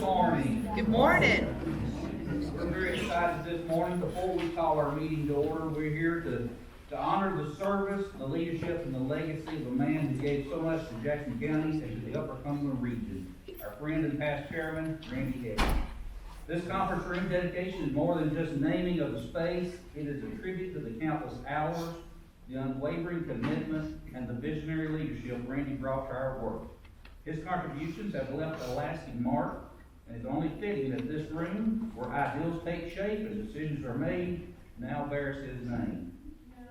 morning. Good morning. We're very excited this morning. Before we call our meeting to order, we're here to honor the service, the leadership, and the legacy of a man who gave so much to Jackson County and to the Upper Cumberland region, our friend and past chairman, Randy Heady. This conference room dedication is more than just naming of the space. It is a tribute to the countless hours, the unwavering commitment, and the visionary leadership Randy brought to our work. His contributions have left a lasting mark, and it's only fitting that this room, where ideals take shape and decisions are made, now bears his name.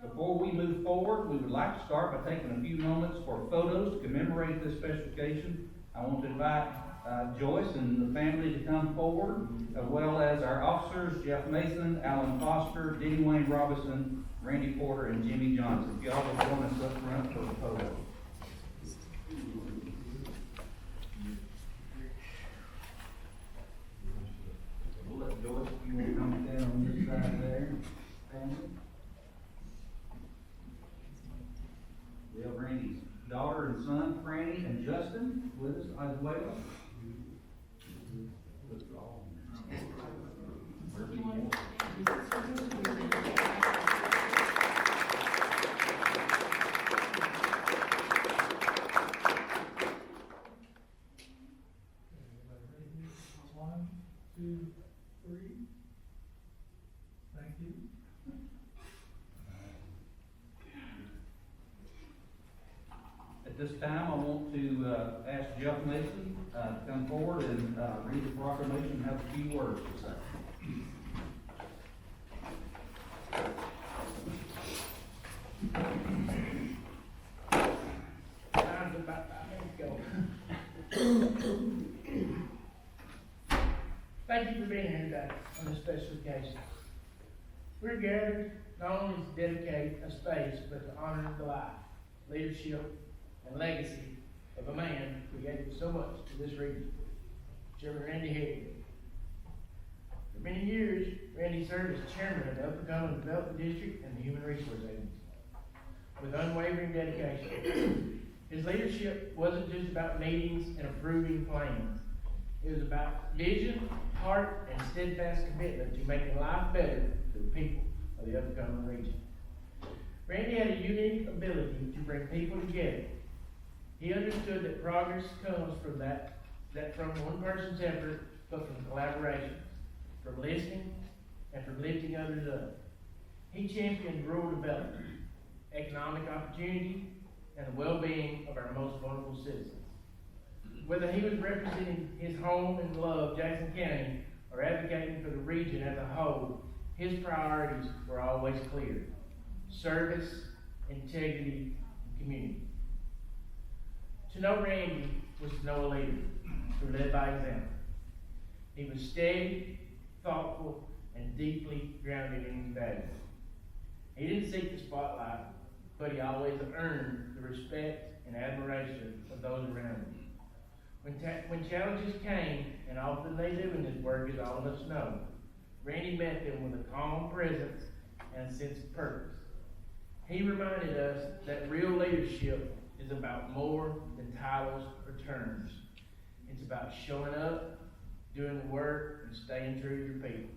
Before we move forward, we would like to start by taking a few moments for photos to commemorate this special occasion. I want to invite Joyce and the family to come forward, as well as our officers, Jeff Mason, Alan Foster, Denny Wayne Robinson, Randy Porter, and Jimmy Johnson. If y'all will join us up front for the photo. We'll let Joyce, if you want to come down on this side there, family. We have Randy's daughter and son, Franny and Justin, with us as well. One, two, three. Thank you. At this time, I want to ask Jeff Mason to come forward and read the proclamation and have a few words to say. Time's about 5 minutes ago. Thank you for being here today on this special occasion. We're gathered not only to dedicate a space, but to honor the life, leadership, and legacy of a man who gave so much to this region, Chairman Randy Heady. For many years, Randy served as chairman of the Upper Cumberland Development District and the Human Resource Agency with unwavering dedication. His leadership wasn't just about meetings and approving plans. It was about vision, heart, and steadfast commitment to making life better for the people of the Upper Cumberland region. Randy had a unique ability to bring people together. He understood that progress comes from that from one person's effort, but from collaboration, from listening, and from lifting others up. He championed rural development, economic opportunity, and the well-being of our most vulnerable citizens. Whether he was representing his home and loved Jackson County or advocating for the region as a whole, his priorities were always clear: service, integrity, and community. To know Randy was to know a leader who led by example. He was steady, thoughtful, and deeply grounded in his values. He didn't seek the spotlight, but he always earned the respect and admiration of those around him. When challenges came, and often they do in this work, as all of us know, Randy met them with a calm presence and a sense of purpose. He reminded us that real leadership is about more than titles or terms. It's about showing up, doing the work, and staying true to your people.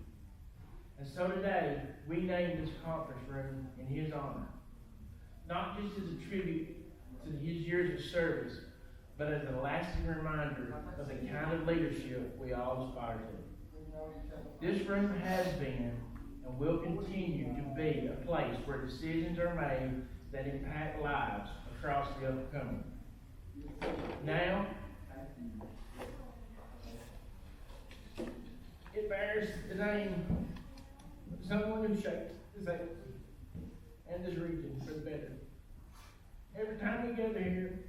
And so today, we named this conference room in his honor, not just as a tribute to his years of service, but as a lasting reminder of the kind of leadership we all aspire to. This room has been and will continue to be a place where decisions are made that impact lives across the Upper Cumberland. Now, it bears the name of someone who shaped this area and this region for the better. Every time we gather here,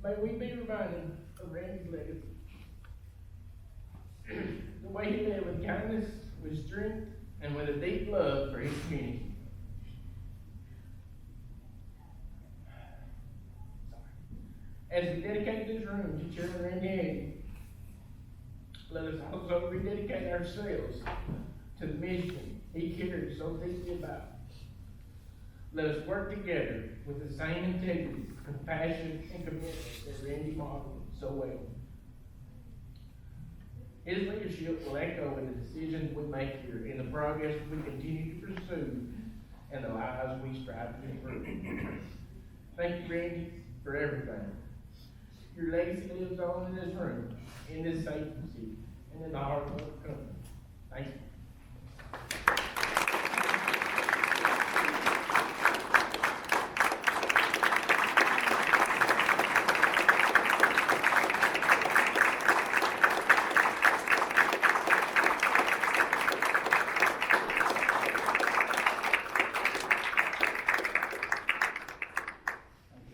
may we be reminded of Randy's legacy. The way he led with kindness, with strength, and with a deep love for his community. As we dedicate this room to Chairman Randy Heady, let us also rededicate ourselves to the mission he cared so deeply about. Let us work together with the same integrity, compassion, and commitment that Randy modeled so well. His leadership will echo in the decisions we make here, in the progress we continue to pursue, and the lives we strive to improve. Thank you, Randy, for everything. Your legacy lives on in this room, in this safe city, and in the heart of the company. Thank you.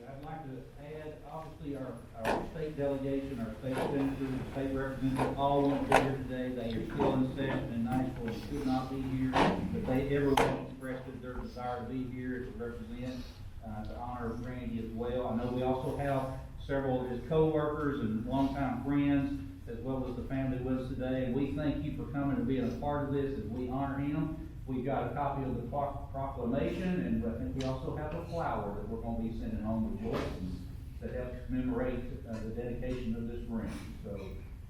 I'd like to add, obviously, our state delegation, our state senators, state representatives, all want to be here today. They are still in session in Nashville and could not be here, but everyone expressed their desire to be here to represent, to honor Randy as well. I know we also have several of his co-workers and longtime friends, as well as the family with us today. And we thank you for coming and being a part of this as we honor him. We've got a copy of the proclamation, and I think we also have a flower that we're going to be sending home with Joyce that helps commemorate the dedication of this ring. So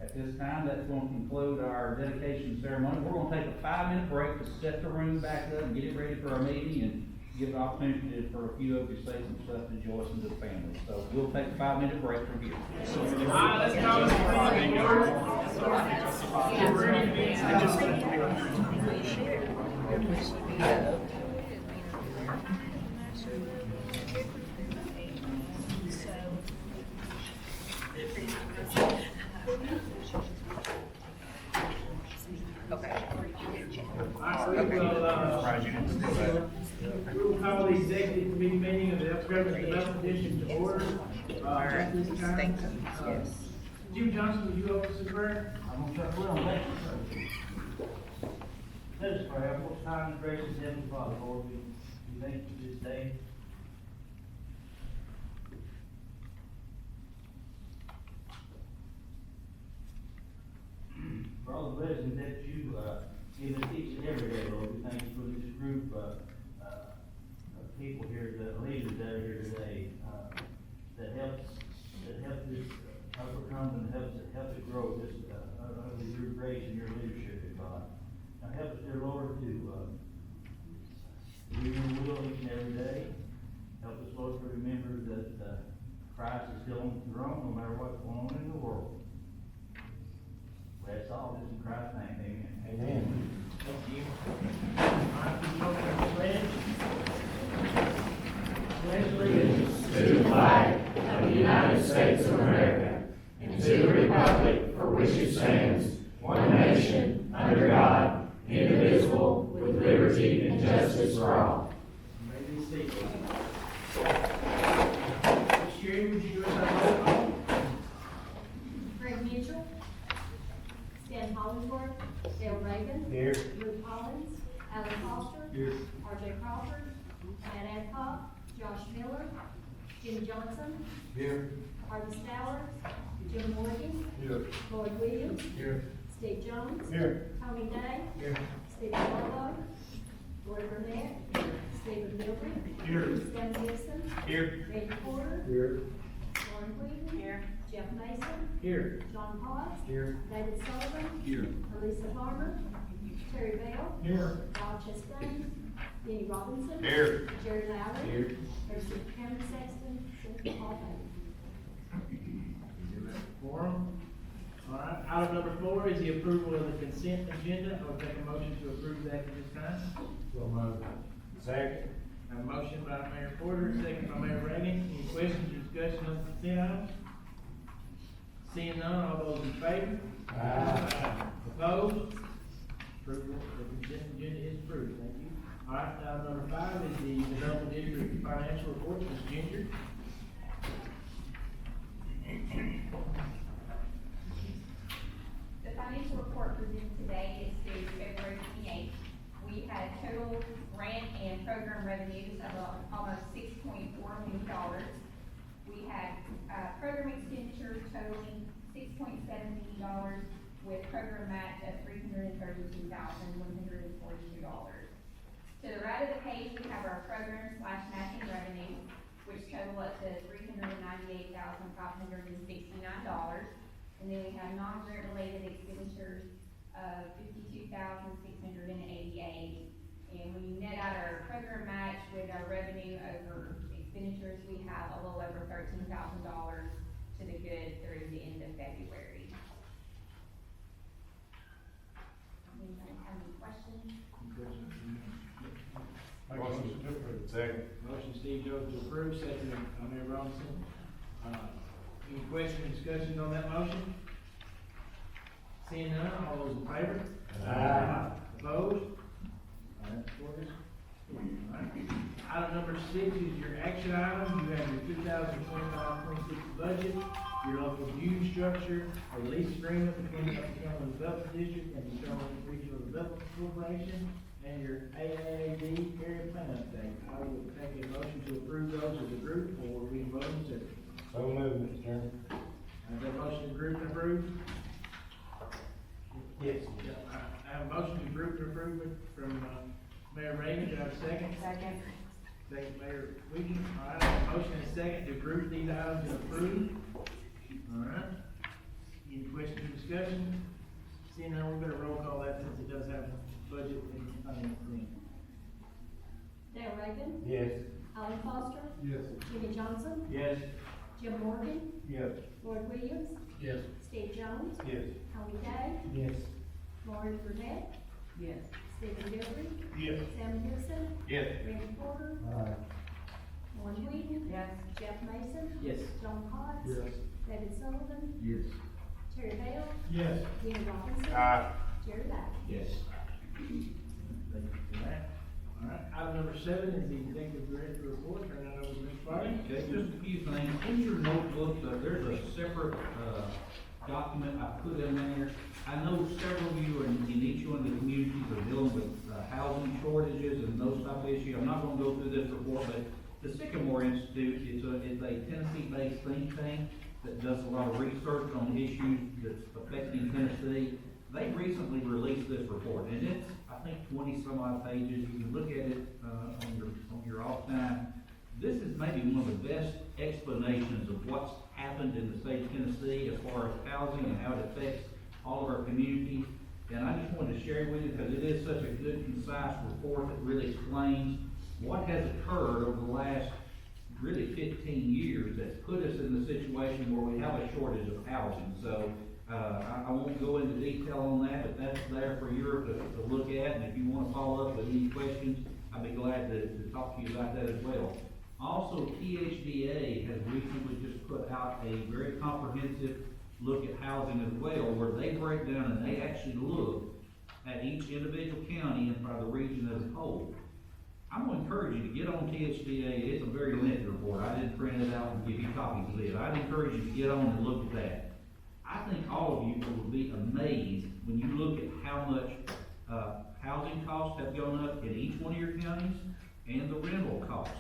at this time, that's going to conclude our dedication ceremony. We're going to take a 5-minute break to set the room back up and get it ready for our meeting, and give an opportunity for a few of you to say some stuff to Joyce and to the family. So we'll take a 5-minute break from here. Let's We'll call the executive committee meeting of the Elk Grove Development District to order. At this time, Jim Johnson, would you open us in prayer? I'm going to try to run back. Let us pray. Our most high and gracious Heavenly Father, Lord, we thank you this day. For all the blessings that you give us each and every day, Lord, we thank you for this group of people here, the leaders that are here today, that help this overcome and help it grow this under your grace and your leadership, God. Now help us, dear Lord, to do your will each and every day. Help us, Lord, to remember that Christ is still on the throne, no matter what's going on in the world. That's all. This in Christ's name. Amen. Amen. Thank you. All right, would you open up the pledge? Pledge allegiance To the flag of the United States of America and to the republic for which it stands, one nation, under God, indivisible, with liberty and justice for all. May be seated. Ms. Sherry, would you do us a roll call? Greg Mitchell, Stan Hollingsworth, Dale Raven, Here. Luke Collins, Alan Foster, Here. R.J. Crawford, Matt Adcock, Josh Miller, Jim Johnson, Here. Harvey Stowers, Jim Morgan, Here. Lloyd Williams, Here. Steve Jones, Here. Tony Day, Here. Stephen Lobo, Roy Burnett, Stephen Mildred, Here. Stan Gibson, Here. Randy Porter, Here. Lauren Wheaton, Jeff Mason, Here. John Potts, Here. David Sullivan, Here. Elisa Farmer, Terry Bell, Here. Bob Chastain, Denny Robinson, Here. Jerry Lowry, Here. Thurston County Sexton, Cynthia Paul Bailey. Quorum. All right, item number 4 is the approval of the consent agenda. I will take a motion to approve that at this time. So moved. Second. I have a motion by Mayor Porter, second by Mayor Reagan. Any questions or discussion on the consent items? Seeing none, all those in favor? Aye. Opposed? Approval of the consent agenda is approved. Thank you. All right, item number 5 is the Development District Financial Report. Ms. Ginger. The financial report presented today is due February 28th. We had total grant and program revenues of almost $6.4 million. We had program expenditures totaling $6.7 million with program match of $332,142. To the right of the page, we have our program/matching revenue, which total up to $398,569. And then we have non-grant related expenditures of $52,688. And when you net out our program match with our revenue over expenditures, we have a little over $13,000 to the good through the end of February. Anybody have any questions? Motion to approve. Second. Motion Steve Jones to approve, second by Mayor Robinson. Any question or discussion on that motion? Seeing none, all those in favor? Aye. Opposed? Alright, orders. Alright. Item number 6 is your action item. You have your 2025-26 budget, your local view structure, a lease agreement between the County Development District and the Charlotte Regional Development Corporation, and your AAAD area plan update. I would take a motion to approve those as a group, or we vote them separately. So moved, Mr. Chairman. Is that motion to group and approve? Yes. I have a motion to group and approve it from, Mayor Raymond. Do I have a second? Second. Second, Mayor Wiggins. All right, I have a motion and a second to group these items and approve. All right. Any questions or discussion? Seeing none, we better roll call that since it does have budget and finance thing. Dale Reagan, Yes. Alan Foster, Yes. Jimmy Johnson, Yes. Jim Morgan, Yes. Lloyd Williams, Yes. Steve Jones, Yes. Tommy Day, Yes. Lauren Burnett, Yes. Stephen Gilbert, Yes. Sam Houston, Yes. Randy Porter, Aye. Lauren Whedon, Yes. Jeff Mason, Yes. John Potts, David Sullivan, Yes. Terry Bell, Yes. Gina Robinson, Aye. Jerry Bell. Yes. Thank you for that. All right, item number 7 is the executive director report. Turn that over to Ms. Farley. Okay, just a few things. In your notebook, there's a separate, document I put in there. I know several of you in each one of the communities are dealing with, housing shortages and those type of issues. I'm not gonna go through this report, but the Sycamore Institute is a Tennessee-based think tank that does a lot of research on issues that's affecting Tennessee. They recently released this report, and it's, I think, 20-some odd pages. You can look at it, on your off time. This is maybe one of the best explanations of what's happened in the state of Tennessee as far as housing and how it affects all of our communities. And I just wanted to share it with you because it is such a good, concise report that really explains what has occurred over the last really 15 years that's put us in the situation where we have a shortage of housing. So, I won't go into detail on that, but that's there for you to look at, and if you wanna follow up with any questions, I'd be glad to talk to you about that as well. Also, THDA has recently just put out a very comprehensive look at housing as well, where they break down and they actually look at each individual county and by the region as a whole. I'm gonna encourage you to get on THDA. It's a very lengthy report. I didn't print it out and give you copies of it. I'd encourage you to get on and look at that. I think all of you will be amazed when you look at how much, housing costs have gone up in each one of your counties and the rental costs.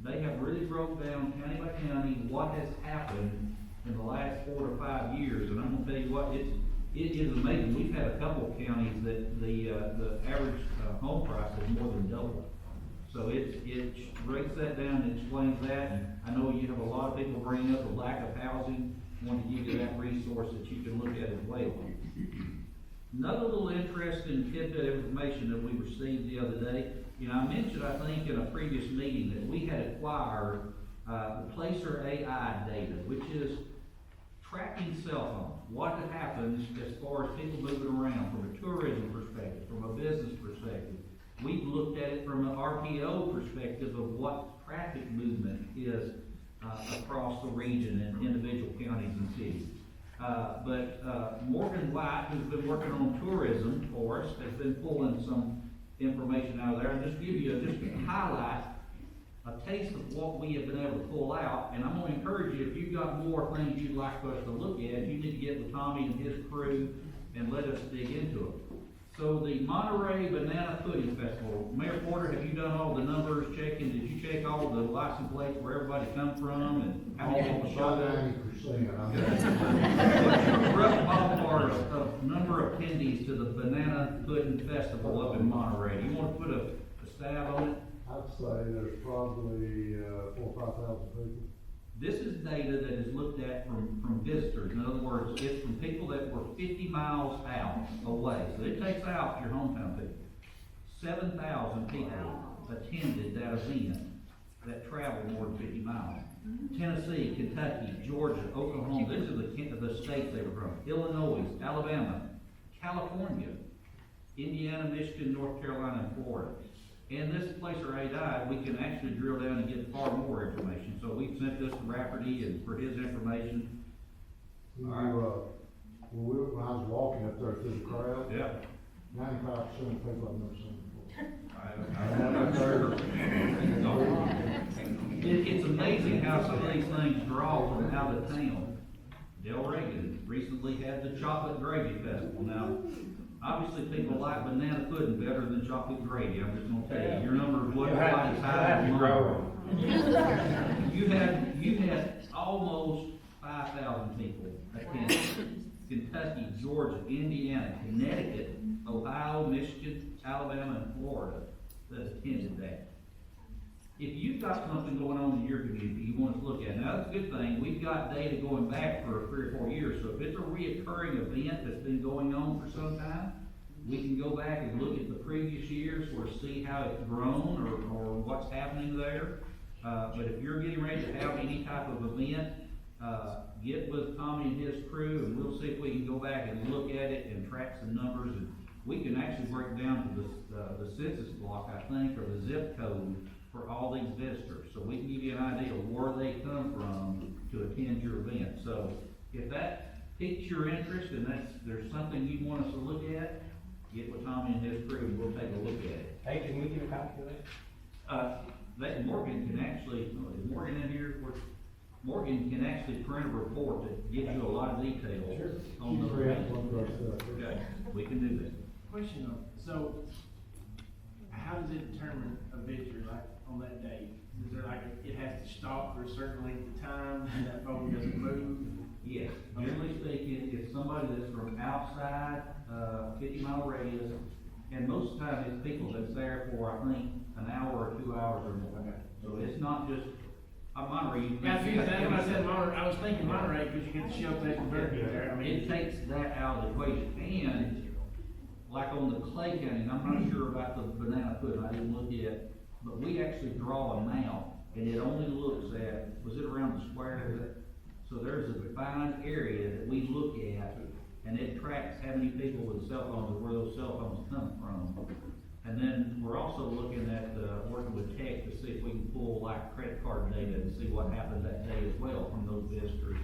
They have really broke down county by county what has happened in the last 4 to 5 years, and I'm gonna tell you what, it is amazing. We've had a couple of counties that the average, home price is more than double. So it breaks that down and explains that, and I know you have a lot of people bringing up the lack of housing. I want to give you that resource that you can look at as well. Another little interesting tidbit of information that we received the other day, you know, I mentioned, I think, in a previous meeting that we had acquired, the Placer AI data, which is tracking cell phones, what happens as far as people moving around from a tourism perspective, from a business perspective. We've looked at it from an RPO perspective of what traffic movement is across the region in individual counties and cities. But Morgan White, who's been working on tourism for us, has been pulling some information out of there. And just give you, just to highlight a taste of what we have been able to pull out. And I'm gonna encourage you, if you've got more things you'd like for us to look at, you need to get with Tommy and his crew and let us dig into it. So the Monterey Banana Pudding Festival, Mayor Porter, have you done all the numbers checking? Did you check all the license plates where everybody come from and how many people showed up? 90%. What's your rough ballpark of number of attendees to the Banana Pudding Festival up in Monterey? Do you wanna put a stab on it? I'd say there's probably 4,000 or 5,000 people. This is data that is looked at from visitors. In other words, it's from people that were 50 miles out away. So it takes out your hometown people. 7,000 people attended that event that traveled more than 50 miles. Tennessee, Kentucky, Georgia, Oklahoma, these are the states they were from. Illinois, Alabama, California, Indiana, Michigan, North Carolina, and Florida. And this placer Heady, we can actually drill down and get far more information. So we sent this to Rafferty and for his information. When I was walking up there through the crowd, Yeah. 95% of people I've never seen It's amazing how some of these things draw from out of town. Del Reagan recently had the Chocolate Gravy Festival. Now, obviously people like banana pudding better than chocolate gravy. I'm just gonna tell you, your numbers wasn't quite as high as mine. You had almost 5,000 people attend. Kentucky, Georgia, Indiana, Connecticut, Ohio, Michigan, Alabama, and Florida that attended that. If you've got something going on in your community you want us to look at, now that's a good thing, we've got data going back for 3 or 4 years, so if it's a reoccurring event that's been going on for some time, we can go back and look at the previous years or see how it's grown or what's happening there. But if you're getting ready to have any type of event, get with Tommy and his crew and we'll see if we can go back and look at it and track some numbers. And we can actually break down to the census block, I think, or the zip code for all these visitors. So we can give you an idea of where they come from to attend your event. So if that piques your interest and there's something you want us to look at, get with Tommy and his crew and we'll take a look at it. Hey, can we get a copy of that? Morgan can actually, is Morgan in here? Morgan can actually print a report that gives you a lot of details on the event. Okay, we can do that. Question though, so how does it determine a visitor, like, on that date? Is there like, it has to stop for a certain length of time, and that phone doesn't move? Yes, generally speaking, it's somebody that's from outside, 50-mile radius, and most of the time it's people that's there for, I think, an hour or 2 hours or more. Okay. So it's not just, Monterey. Yeah, see, that's what I said Monterey, I was thinking Monterey, because you get the shell taste burger there, I mean. It takes that out of the equation, and like on the Clay County, and I'm not sure about the banana pudding, I didn't look yet, but we actually draw a map, and it only looks at, was it around the square? So there's a defined area that we look at, and it tracks how many people with cell phones, or where those cell phones come from. And then we're also looking at, working with tech to see if we can pull like credit card data and see what happened that day as well from those visitors,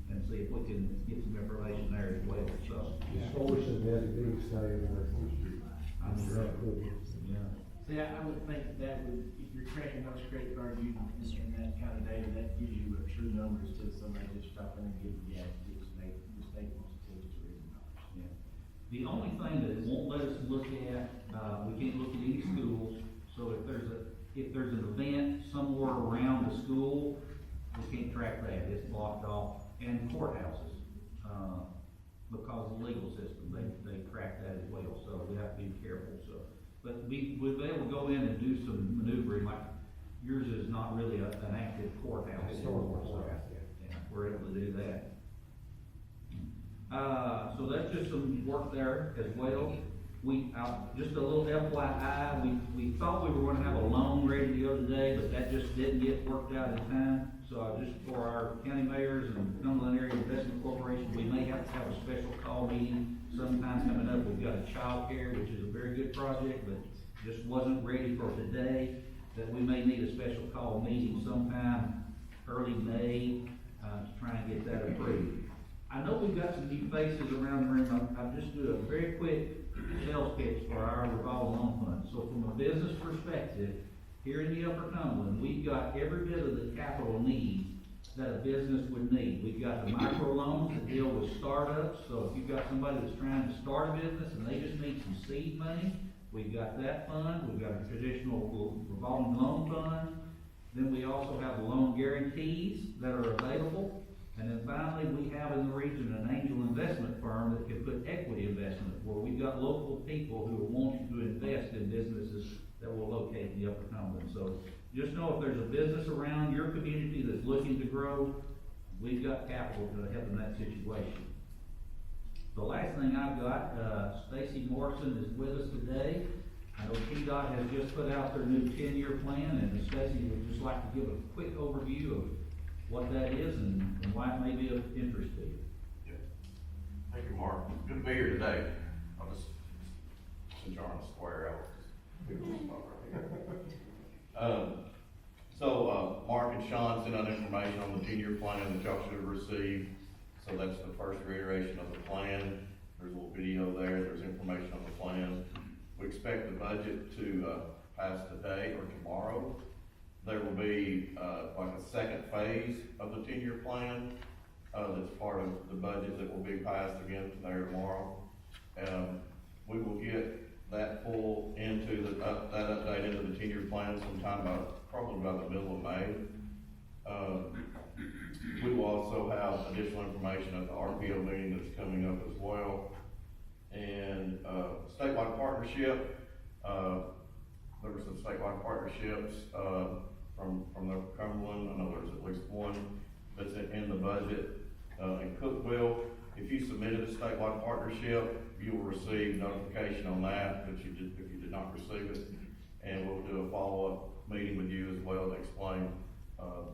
and see if we can get some information there as well, so. The store said they had a big stay in there. I'm sure. Yeah. See, I would think that would, if you're tracking those credit card users and that kind of data, that gives you a true number instead of somebody just stopping and getting gas, just make, the state wants to tell us $2. Yeah. The only thing that it won't let us look at, we can't look at any schools, so if there's an event somewhere around the school, we can't track that, it's blocked off, and courthouses, because of the legal system, they track that as well, so we have to be careful, so. But we'll be able to go in and do some maneuvering, like yours is not really an active courthouse anymore, so, yeah, we're able to do that. So that's just some work there as well. Just a little FYI, we thought we were gonna have a loan ready to go today, but that just didn't get worked out in time. So just for our county mayors and Cumberland Area Investment Corporation, we may have to have a special call meeting sometime coming up. We've got a child care, which is a very good project, but just wasn't ready for today, that we may need a special call meeting sometime early May, to try and get that approved. I know we've got some new faces around the room. I'll just do a very quick sales pitch for our revolving loan fund. So from a business perspective, here in the Upper Cumberland, we've got every bit of the capital needs that a business would need. We've got the micro loans that deal with startups. So if you've got somebody that's trying to start a business and they just need some seed money, we've got that fund. We've got a traditional revolving loan fund. Then we also have the loan guarantees that are available. And then finally, we have in the region an angel investment firm that can put equity investment, where we've got local people who are wanting to invest in businesses that will locate in the Upper Cumberland. So just know if there's a business around your community that's looking to grow, we've got capital to help in that situation. The last thing I've got, Stacy Morrison is with us today. I know PDOT has just put out their new 10-year plan, and Stacy would just like to give a quick overview of what that is and why it may be of interest to you. Yeah. Thank you, Mark. Good to be here today. I'll just, since you're on the square, I'll just pick this spot right here. Mark and Sean sent out information on the 10-year plan that y'all should have received. So that's the first reiteration of the plan. There's a little video there. There's information on the plan. We expect the budget to pass today or tomorrow. There will be like a second phase of the 10-year plan that's part of the budget that will be passed again today or tomorrow. We will get that full into that update into the 10-year plan sometime probably about the middle of May. We will also have additional information at the RPO meeting that's coming up as well. And statewide partnership, there were some statewide partnerships from the Cumberland. I know there's at least one that's in the budget. In Cookville, if you submitted a statewide partnership, you will receive notification on that if you did not receive it. And we'll do a follow-up meeting with you as well to explain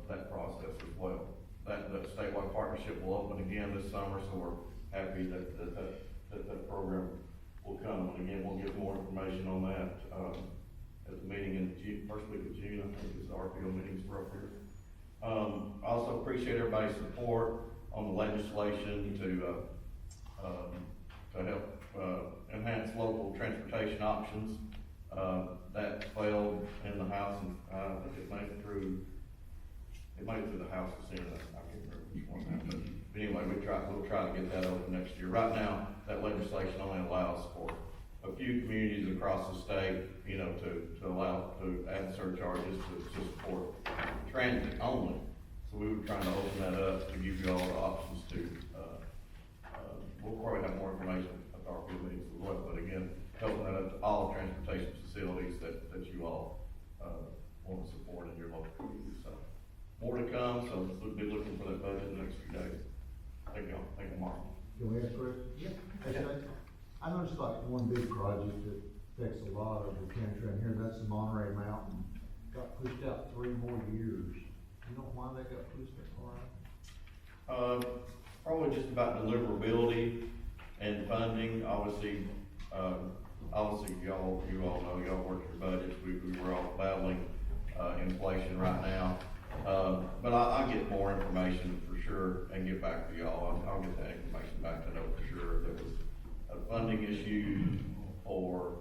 that process as well. That statewide partnership will open again this summer, so we're happy that program will come. And again, we'll get more information on that at the meeting in June, first week of June. I think is the RPO meetings for up here. I also appreciate everybody's support on the legislation to help enhance local transportation options. That failed in the House, and I think it made it through the House and Senate. I can't remember which one now, but anyway, we'll try to get that open next year. Right now, that legislation only allows for a few communities across the state, to add surcharges to support transit only. So we were trying to open that up to give you all the options to, we'll probably have more information at the RPO meetings as well, but again, helping that up to all transportation facilities that you all, want to support in your local community. So more to come, so we'll be looking for that budget in the next few days. Thank you, Mark. Can we ask questions? Yeah. Okay. I noticed like one big project that affects a lot of the county around here, that's the Monterey Mountain. Got pushed out 3 more years. You know why they got pushed that far out? Probably just about deliverability and funding. Obviously, you all know, y'all work your budgets. We were all battling inflation right now. But I'll get more information for sure and get back to y'all. I'll get that information back to know for sure if there was a funding issue or,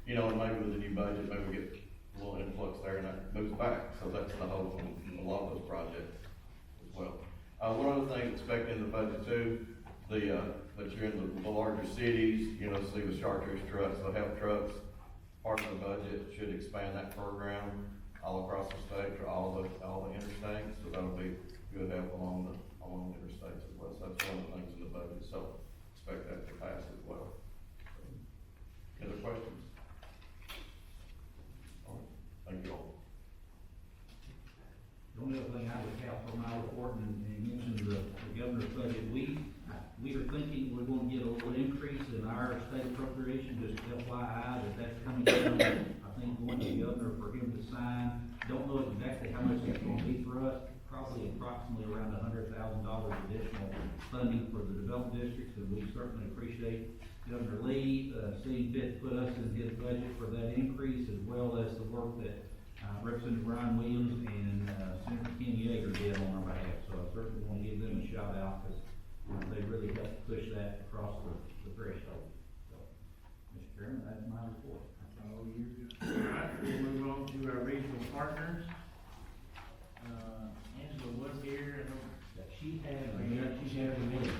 and maybe with the new budget, maybe we get a little influx there and that moves back. So that's the hope on a lot of those projects as well. One other thing expected in the budget too, that you're in the larger cities, see the chartreuse trucks, the health trucks, part of the budget should expand that program all across the state for all the interstates, so that'll be good help along the interstates as well. So that's one of the things in the budget, so expect that to pass as well. Any other questions? All right, thank you all. The only other thing I would have from my report, and mention the governor's budget, we are thinking we're gonna get a little increase in our state appropriation, just FYI, that's coming down, I think, going to the governor for him to sign. Don't know exactly how much it's gonna be for us, probably approximately around $100,000 additional funding for the developed districts, and we certainly appreciate Governor Lee, seeing fit to put us in his budget for that increase, as well as the work that Representative Brian Williams and Senator Ken Yeager did on our behalf. So I certainly want to give them a shout out, because they really helped push that across the threshold. So, Mr. Chairman, that's my report. Oh, you're good. All right, we'll move on to our regional partners. Angela was here, and She had a meeting.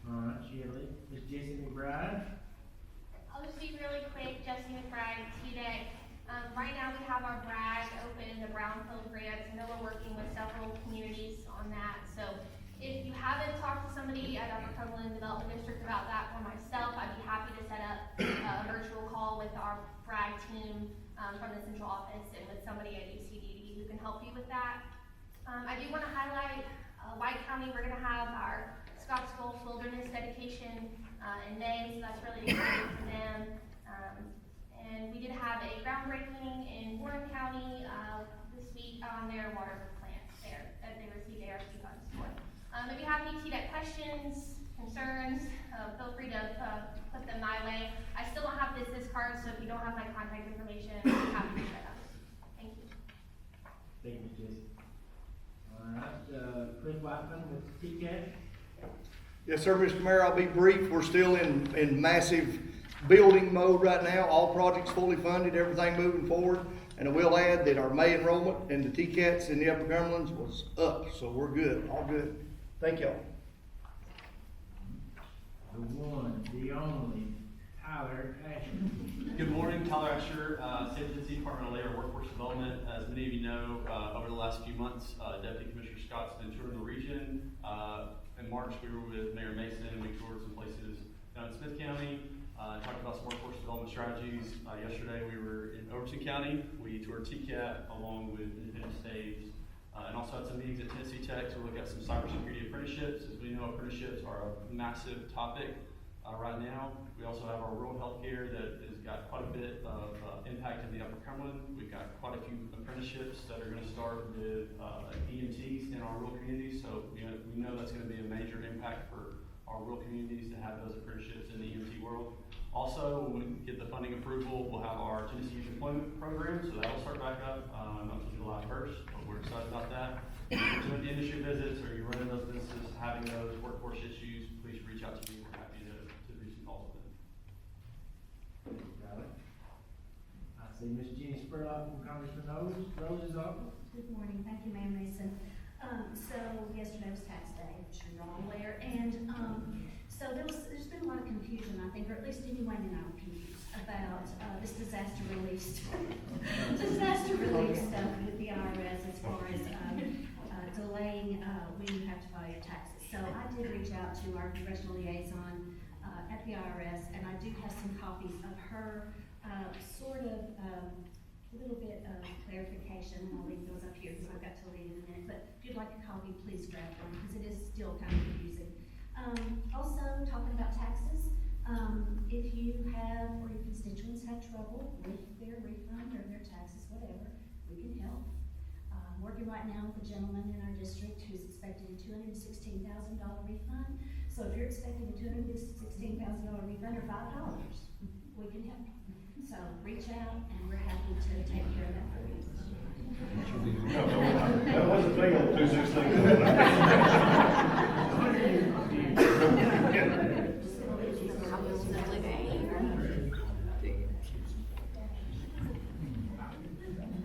all right, Shirley, Miss Jessie McBride. I'll just be really quick. Jesse McBride, TDEC. Right now we have our brag open in the Brownfield grants. I know we're working with help you with that. I do wanna highlight, White County, we're gonna have our Scotts Gulf Wilderness dedication, in May, so that's really exciting for them. And we did have a groundbreaking in Warren County, this week on their water plant there, that they received ARC funds for. If you have any TDEC questions, concerns, feel free to, put them my way. I still don't have business cards, so if you don't have my contact information, I'm happy to share that. Thank you. Thank you, Jesse. All right, Chris Whiteman with TCAT. Yes, sir, Mr. Mayor, I'll be brief. We're still in massive building mode right now. All projects fully funded, everything moving forward. And I will add that our May enrollment in the TCATs in the Upper Cumberlands was up, so we're good, all good. Thank y'all. The one, the only, Tyler Asher. Good morning, Tyler Asher, San Francisco Department of Labor Workforce Development. As many of you know, over the last few months, Deputy Commissioner Scott's been touring the region. In March, we were with Mayor Mason, we toured some places down in Smith County, talked about some workforce development strategies. Yesterday, we were in Overton County. We toured TCAT along with Independent States, and also had some meetings at Tennessee Tech to look at some cybersecurity apprenticeships. As we know, apprenticeships are a massive topic right now. We also have our rural healthcare that has got quite a bit of impact in the Upper Cumberland. We've got quite a few apprenticeships that are going to start with EMTs in our rural communities. So we know that's going to be a major impact for our rural communities to have those apprenticeships in the EMT world. Also, when we get the funding approval, we'll have our Tennessee Youth Employment Program, so that'll start back up not until July 1st, but we're excited about that. If you're doing industry visits or you're running those businesses, having those workforce issues, please reach out to me. We're happy to do some calls with them. I see Miss Jenny Spurlock from Congressman Rose's office. Good morning, thank you, Mayor Mason. So yesterday was tax day, which you're all aware, and, so there's been a lot of confusion, I think, or at least anyone in our confused about, this disaster relief stuff with the IRS as far as, delaying, when you have to file your taxes. So I did reach out to our congressional liaison, at the IRS, and I do have some copies of her, a little bit of clarification, and I'll leave those up here because I've got to leave in a minute, but if you'd like a copy, please grab one, because it is still kind of confusing. Also, talking about taxes, if you have, or your constituents have trouble with their refund or their taxes, whatever, we can help. Working right now with a gentleman in our district who's expecting a $216,000 refund, so if you're expecting a $216,000 refund or $5, we can help. So reach out, and we're happy to take care of that for you. That wasn't big on 216.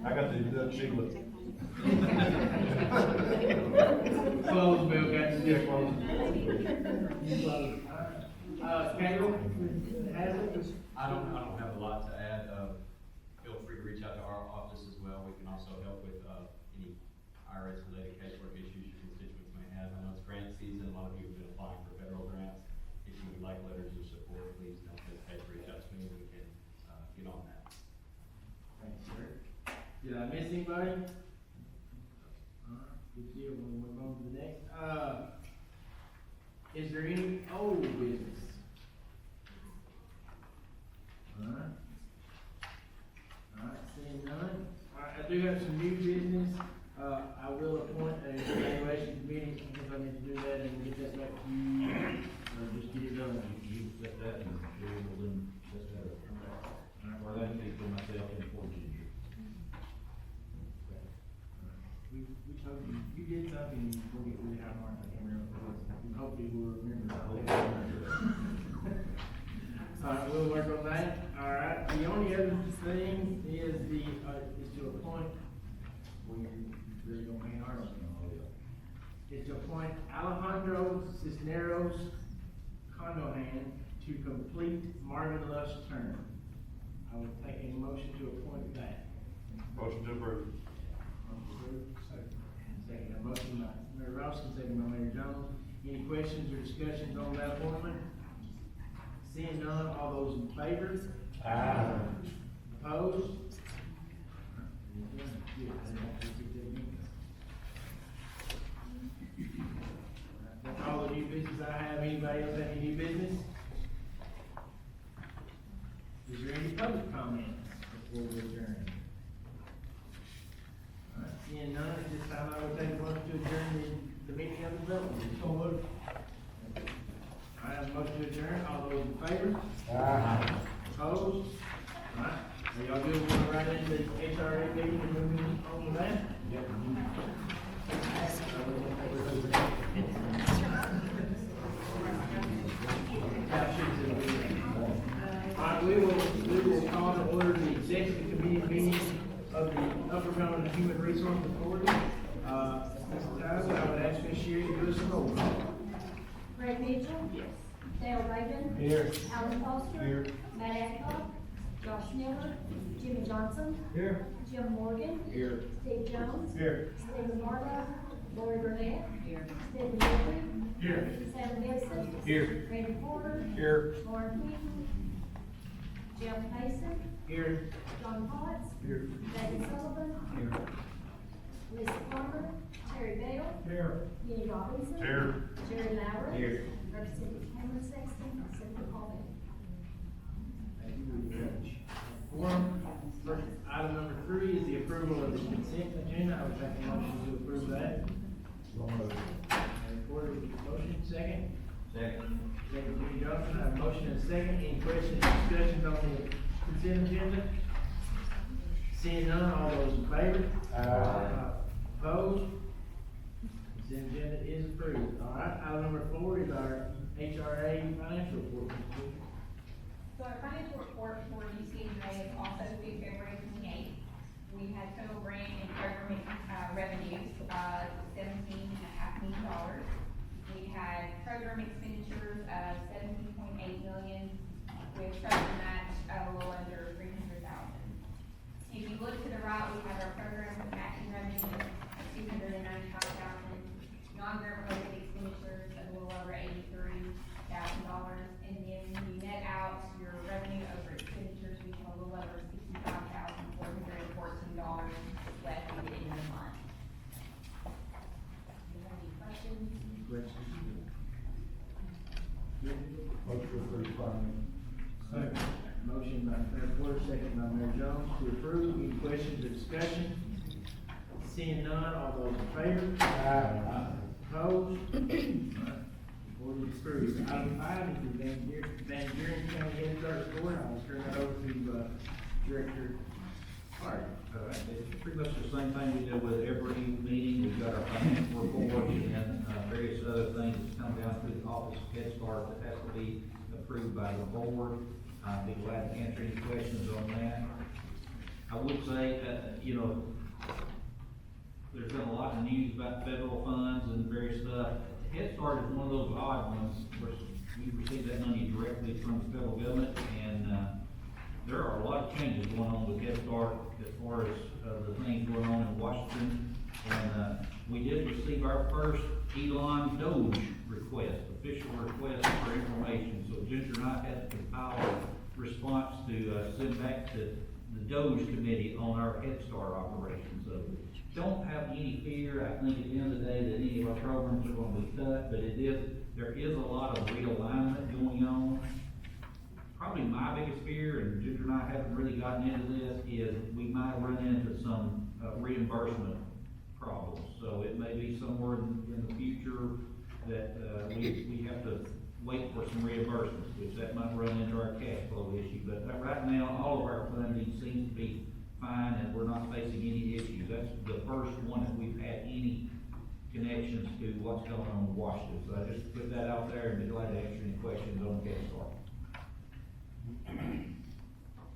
I got the Sheila. Close, Bill, got to get close. Caleb, I don't have a lot to add. Feel free to reach out to our office as well. We can also help with any IRS related casework issues your constituents may have. I know it's grant season. A lot of you have been applying for federal grants. If you would like letters of support, please don't hesitate to reach out to me. We can get on that. thanks, sir. Did I miss anybody? Good deal, we'll move on to the next. Is there any old business? Alright, seeing none. Alright, I do have some new business. I will appoint a evaluation committee, I guess I need to do that and get that back to you, or just get it done. You set that and we'll then set that up. Alright, Well, that be for myself and for Ginger. we told you, you did something, we'll get rid of how Mark, I can't remember what it was, and hopefully we'll remember. Alright, we'll work on that. Alright, the only other thing is is to appoint, we really don't hang our own. Is to appoint Alejandro Cisneros Condohan to complete Marvin Luft's term. I would take a motion to appoint that. Motion to approve. Second, a motion by Mayor Ralston, second by Mayor Jones. Any questions or discussions on that appointment? Seeing none, all those in favor? Aye. Opposed? business I have, anybody else have any new business? Is there any public comments before we adjourn? All right, seeing none, at this time I will take a motion to adjourn the meeting of the development. So moved. I have a motion to adjourn, all those in favor? Opposed? All right, are y'all good, we'll go right into the HRA meeting and moving on to that? Yep. Alright, we will call to order the executive committee meeting of the Upper Mountain Human Resource Authority. This time, I would ask Ms. Sherry to do us a roll call. Greg Mitchell. Yes. Dale Raven. Here. Alan Foster. Here. Matt Adcock. Josh Miller. Jimmy Johnson. Here. Jim Morgan. Here. Steve Jones. Here. Stephen Marlowe. Lori Burnett. Here. Stephen Murphy. Here. Sam Gibson. Here. Randy Porter. Here. Lauren Quinn. Jeff Mason. Here. John Potts. Here. David Sullivan. Here. Lisa Farmer. Terry Bell. Here. Kenny Robinson. Here. Jerry Lowry. Here. Representative Cameron Sexton. Senator Paul Bear. Thank you, Judge. First, item number 3 is the approval of the consent agenda. I would make a motion to approve that. Reporter, motion, second. Second. Second, Jimmy Johnson, I have a motion and a second. Any questions or discussions on the consent agenda? Seeing none, all those in favor? Opposed? Consent agenda is approved. All right, item number 4 is our HRA financial report. So our financial report for UCDD-UCHRA is also due February 28th. We had total grant and program revenues of $17.5 million. We had program expenditures of $17.8 million, with program match of a little under $300,000. If you look to the right, we have our program matching revenue of $295,000, non-grant related expenditures of a little over $83,000, and then when you net out your revenue over expenditures, we have a little over $65,414 left at the end of the month. Do you have any questions? Motion by Mayor Porter, second by Mayor Jones to approve. Any questions or discussion? Seeing none, all those in favor? Opposed? Order is approved. Item 5 is the Van Buren County Head Start report. I'll turn that over to Director Hart. It's pretty much the same thing we do with every meeting. We've got our financial report and then various other things that come down through the Office of Head Start that has to be approved by the board. I'd be glad to answer any questions on that. I would say, there's been a lot of news about federal funds and various stuff. Head Start is one of those odd ones, where we receive that money directly from the federal government, and there are a lot of changes going on with Head Start as far as the things going on in Washington. And we did receive our first Elon Doge request, official request for information. So Ginger and I had to compile a response to send back to the Doge committee on our Head Start operation. So don't have any fear. I think at the end of the day that any of our programs are going to be cut, but there is a lot of realignment going on. Probably my biggest fear, and Ginger and I haven't really gotten into this, is we might run into some reimbursement problems. So it may be somewhere in the future that we have to wait for some reimbursements, which that might run into our cash flow issue. But right now, all of our funding seems to be fine, and we're not facing any issues. That's the first one that we've had any connections to what's going on in Washington. So I just put that out there and be glad to answer any questions on Head Start.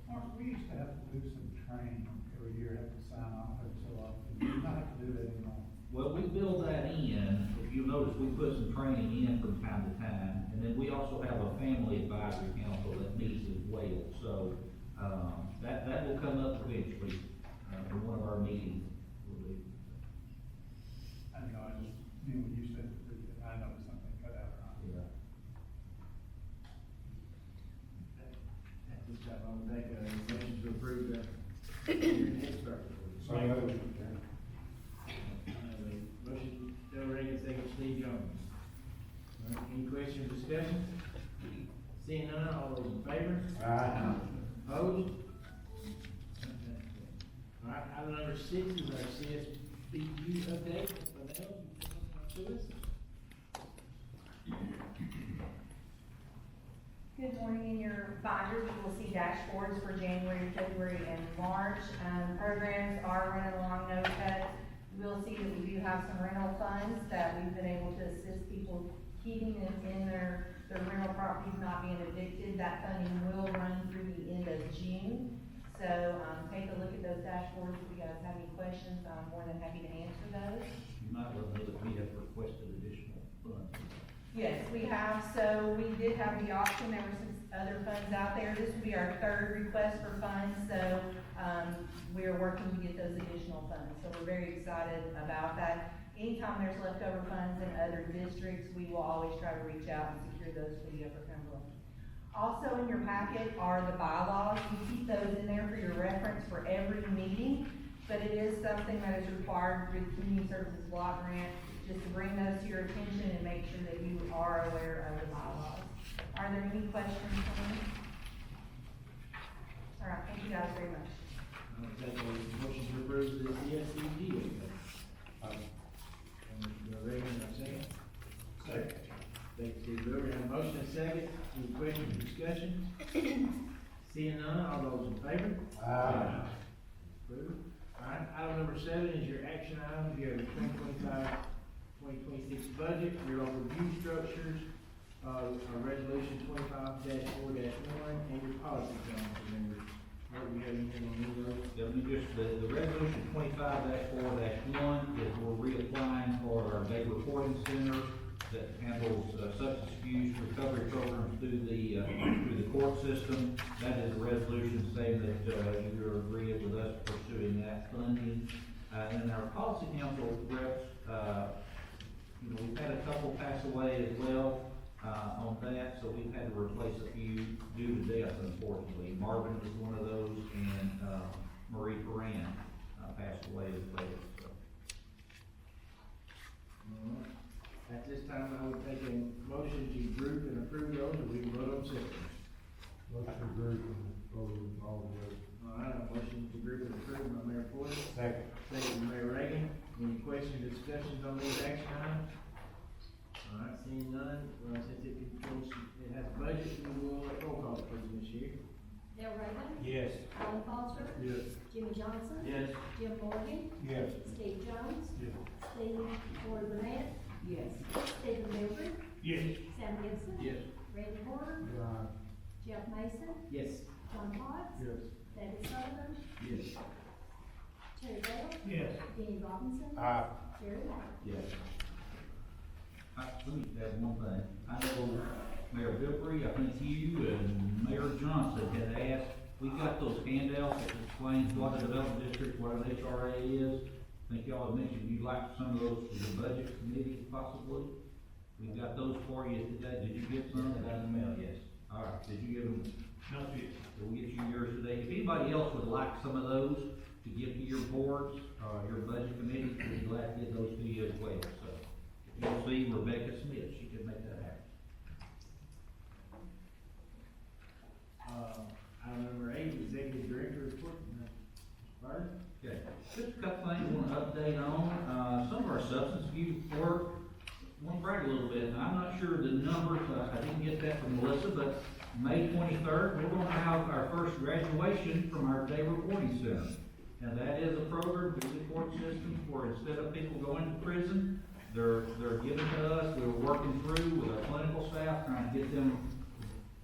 Mark, we used to have to do some training every year, have to sign off and so on. We do not have to do that anymore. Well, we build that in. If you'll notice, we put some training in from time to time. And then we also have a family advisory council that meets as well. So, that will come up eventually, in one of our meetings. I know, I just, when you said, I know something cut out or not. Yeah. At this time, I'll make a motion to approve the Head Start report. Motion, Dale Reagan, second, Steve Jones. All right, any questions or discussion? Seeing none, all those in favor? Aye. Opposed? All right, item number 6 is our CSBU update. Anybody else? You can come up to us. Good morning. In your binders, you will see dashboards for January, February, and March. Programs are running along no cuts. You will see that we do have some rental funds that we've been able to assist people keeping them in their rental properties not being evicted. That funding will run through the end of June. So, take a look at those dashboards. If you guys have any questions, I'm more than happy to answer those. You might well know that we have requested additional funds. Yes, we have. So we did have the option. There were some other funds out there. This will be our third request for funds. So, we are working to get those additional funds. So we're very excited about that. Anytime there's leftover funds in other districts, we will always try to reach out and secure those for the Upper Cumberland. Also in your packet are the bylaws. You keep those in there for your reference for every meeting, but it is something that is required with Community Services Block Grant, just to bring those to your attention and make sure that you are aware of the bylaws. Are there any questions for me? All right, thank you guys very much. I'll take a motion to approve the CSBU. Reagan, a second. Second. Thank you, Steve Brewer. We have a motion and a second. Any questions or discussion? Seeing none, all those in favor? Aye. Approved. All right, item number 7 is your action items. You have the 2025-2026 budget, your overview structures, a resolution 25-4-1, and your policy calendar members. What do we have anything on these roads? Yeah, let me just, the resolution 25-4-1 is we're reapplying for our day reporting center that handles substance abuse recovery programs through the court system. That is a resolution saying that you're agreeing with us pursuing that funding. And our policy council reps, we've had a couple pass away as well on that, so we've had to replace a few due to death, unfortunately. Marvin was one of those, and Marie Moran passed away as well. So. All right. At this time, I would take a motion to group and approve those, or we can vote on separate. Motion to group and vote on all of those. All right, a motion to group and approve by Mayor Porter. Second. Second by Mayor Reagan. Any questions or discussions on these action items? All right, seeing none, well, since it controls, it has a budget, we will roll call please, Ms. Shear. Dale Raven. Yes. Alan Foster. Yes. Jimmy Johnson. Yes. Jim Morgan. Yes. Steve Jones. Yes. Steve Ford Burnett. Yes. Stephen Milford. Yes. Sam Gibson. Yes. Randy Porter. Aye. Jeff Mason. Yes. John Potts. Yes. David Sullivan. Yes. Terry Bell. Yes. Denny Robinson. Aye. Jerry White. Yes. Let me add one thing. I know Mayor Bilbrey, I think you and Mayor Johnson had asked, we got those handouts that explains what a development district, what an HRA is. I think y'all had mentioned you'd like some of those for the budget committee possibly. We've got those for you today. Did you get some? Got an email, yes. All right, did you get them? Not yet. We'll get you yours today. If anybody else would like some of those to give to your boards, your budget committee, we'd be glad to get those to you as well. So, if you'll see Rebecca Smith, she can make that happen. Item number 8, executive director report. Mr. Carter. Okay, just a couple things I want to update on. Some of our substance abuse work, I want to brag a little bit. And I'm not sure the numbers, I didn't get that from Melissa, but May 23rd, we're going to have our first graduation from our day reporting center. And that is a program through the court system where instead of people going to prison, they're given to us. We're working through with our clinical staff, trying to get them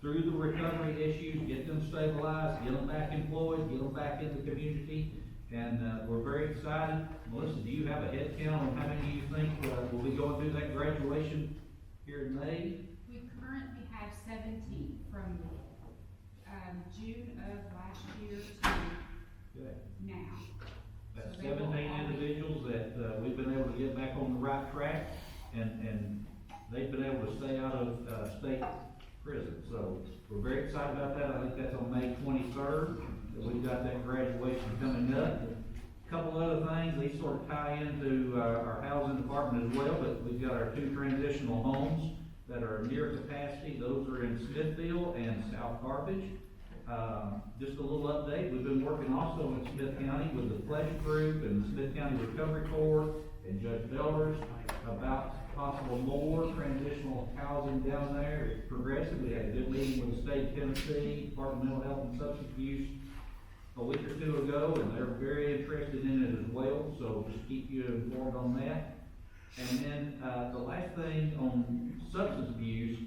through the recovery issues, get them stabilized, get them back employed, get them back in the community. And we're very excited. Melissa, do you have a head count on how many you think will be going through that graduation here in May? We currently have 17 from June of last year to Okay. now. That's So they will 17 all be- individuals that we've been able to get back on the right track, and they've been able to stay out of state prison. So we're very excited about that. I think that's on May 23rd, that we've got that graduation coming up. A couple other things, these sort of tie into our housing department as well, but we've got our 2 transitional homes that are near capacity. Those are in Smithfield and South Carthage. Just a little update, we've been working also in Smith County with the Flesh Group and the Smith County Recovery Corps and Judge Bellers about possible more transitional housing down there. It's progressive. We had a good meeting with the state of Tennessee, Department of Mental Health and Substance Abuse a week or two ago, and they're very interested in it as well, so just keep you informed on that. And then, the last thing on substance abuse,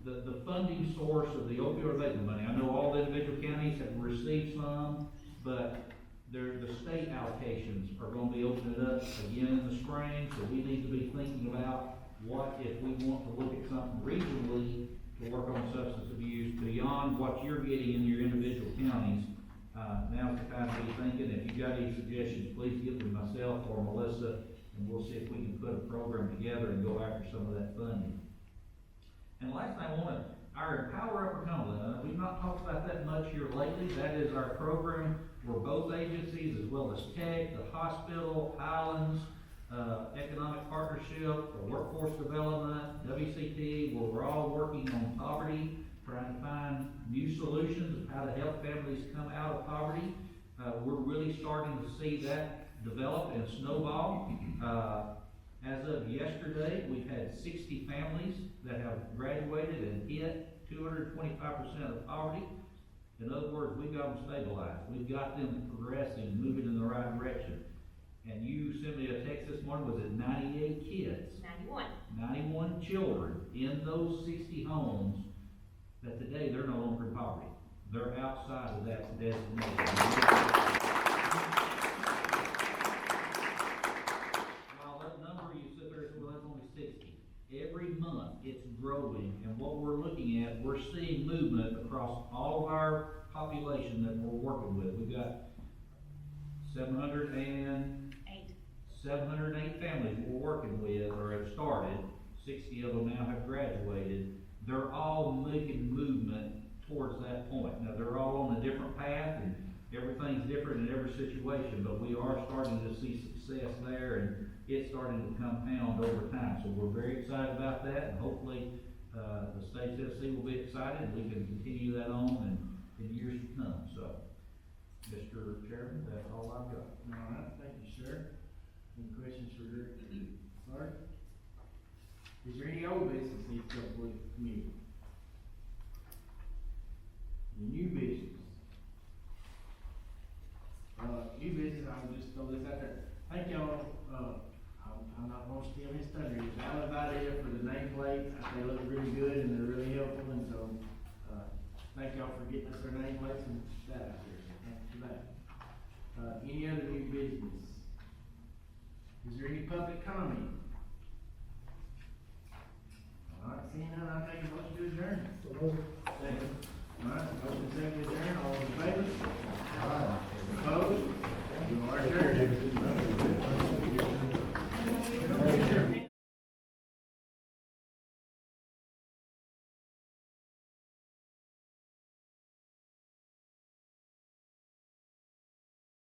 the funding source of the opioid abatement money. I know all the individual counties have received some, but the state allocations are gonna be opening up again in the spring, so we need to be thinking about what if we want to look at something regionally to work on substance abuse beyond what you're getting in your individual counties. Now's the time to be thinking. If you've got any suggestions, please get with myself or Melissa, and we'll see if we can put a program together and go after some of that funding. And last thing I want to, our Empower Upper Cumberland, we've not talked about that much here lately. That is our program where both agencies, as well as Tech, the hospital, Highlands, Economic Partnership, the Workforce Development, WCT, where we're all working on poverty, trying to find new solutions of how to help families come out of poverty. We're really starting to see that develop and snowball. As of yesterday, we've had 60 families that have graduated and hit 225% of poverty. In other words, we've got them stabilized. We've got them progressing, moving in the right direction. And you sent me a text this morning, was it 98 kids? 91. 91 children in those 60 homes that today they're no longer in poverty. They're outside of that destination. Every month it's growing, and what we're looking at, we're seeing movement across all of our population that we're working with. We've got 708 families we're working with or have started. 60 of them now have graduated. They're all making movement towards that point. Now, they're all on a different path, and everything's different in every situation, but we are starting to see success there, and it's starting to compound over time. So we're very excited about that, and hopefully, the state of Tennessee will be excited, and we can continue that on in years to come. So, Mr. Chairman, that's all I've got. All right, thank you, sir. Any questions for Director Clark? Is there any old business needs to go before the committee? Any new business? New business, I would just throw this out there. Thank y'all, I'm not gonna steal his thunder. Y'all invited for the nameplates. They look really good and they're really helpful, and so, thank y'all for getting us their nameplates and that out there. So thank you for that. Any other new business? Is there any public comment? All right, seeing none, I'll take a motion to adjourn.